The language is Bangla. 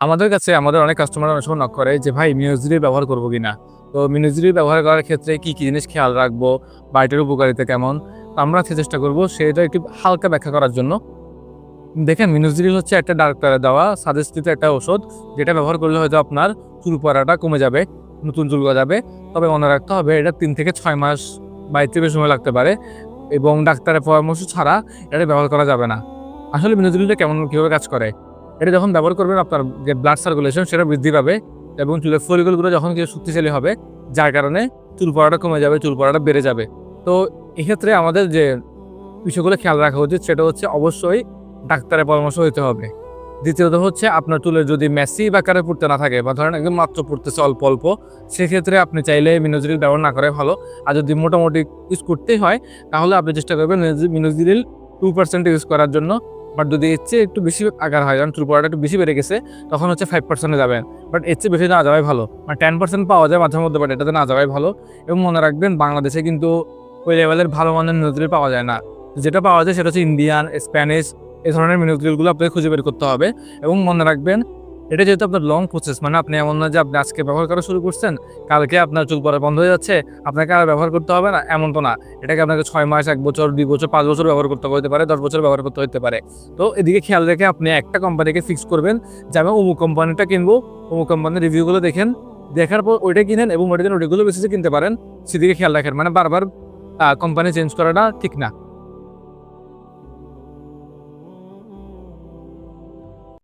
আমাদের কাছে আমাদের অনেক কাস্টমার অনেক সময় নক করে যে, "ভাই মিনোক্সিডিল ব্যবহার করব কিনা?" তো মিনোক্সিডিল ব্যবহার করার ক্ষেত্রে কি, কি জিনিস খেয়াল রাখবো বা এটার উপকারিতা কেমন? তো আমরা আজকে চেষ্টা করব সেটা একটু হালকা ব্যাখ্যা করার জন্য। দেখেন মিনোক্সিডিল হচ্ছে একটা ডাক্তারের দেওয়া সাজেস্টিভ একটা ঔষধ, যেটা ব্যবহার করলে হয়তো আপনার চুল পড়াটা কমে যাবে, নতুন চুল গজাবে। তবে মনে রাখতে হবে এটা ৩ থেকে ৬ মাস বা এর চেয়ে বেশি সময় লাগতে পারে এবং ডাক্তারের পরামর্শ ছাড়া এটা ব্যবহার করা যাবে না। আসলে মিনোক্সিডিলটা কিভাবে কাজ করে? এটা যখন ব্যবহার করবেন আপনার যে ব্লাড সার্কুলেশন সেটা বৃদ্ধি পাবে এবং চুলের ফলিকলগুলো যখন কিছু শক্তিশালী হবে, যার কারণে চুল পড়াটা কমে যাবে, চুল পড়াটা বেড়ে যাবে। তো এক্ষেত্রে আমাদের যে বিষয়গুলো খেয়াল রাখা উচিত সেটা হচ্ছে অবশ্যই ডাক্তারের পরামর্শ হইতে হবে। দ্বিতীয়ত হচ্ছে আপনার চুলে যদি ম্যাসিভ আকারে পড়তে না থাকে বা ধরেন একদম মাত্র পড়তেছে অল্প, অল্প, সেক্ষেত্রে আপনি চাইলে মিনোক্সিডিল ব্যবহার না করাই ভালো। আর যদি মোটামুটি ইউজ করতেই হয় তাহলে আপনি চেষ্টা করবেন মিনোক্সিডিল 2% ইউজ করার জন্য। বাট যদি এর চেয়ে একটু বেশি আকার হয়, কারণ চুল পড়াটা একটু বেশি বেড়ে গেছে, তখন হচ্ছে 5% এ যাবেন। বাট এর চেয়ে বেশি না যাওয়াই ভালো। মানে 10% পাওয়া যায় মাঝে মধ্যে, বাট এটাতে না যাওয়াই ভালো। এবং মনে রাখবেন বাংলাদেশে কিন্তু ওই লেভেলের ভালো মানের মিনোক্সিডিল পাওয়া যায় না। যেটা পাওয়া যায় সেটা হচ্ছে ইন্ডিয়ান, স্প্যানিশ এ ধরনের মিনোক্সিডিলগুলো আপনাকে খুঁজে বের করতে হবে এবং মনে রাখবেন এটা যেহেতু আপনার লং প্রসেস, মানে আপনি এমন না যে আপনি আজকে ব্যবহার করা শুরু করছেন, কালকে আপনার চুল পড়া বন্ধ হয়ে যাচ্ছে, আপনাকে আর ব্যবহার করতে হবে না, এমন তো না। এটাকে আপনাকে ৬ মাস, ১ বছর, ২ বছর, ৫ বছর ব্যবহার করতে হতে পারে, ১০ বছর ব্যবহার করতে হতে পারে। তো এদিকে খেয়াল রেখে আপনি একটা কোম্পানিকে ফিক্স করবেন যে আমি অমুক কোম্পানিটা কিনবো, অমুক কোম্পানির রিভিউগুলো দেখেন, দেখার পর ওইটা কিনেন এবং ওইটা যেন রেগুলার বেসিসে কিনতে পারেন সেদিকে খেয়াল রাখেন। মানে বারবার কোম্পানি চেঞ্জ করাটা ঠিক না।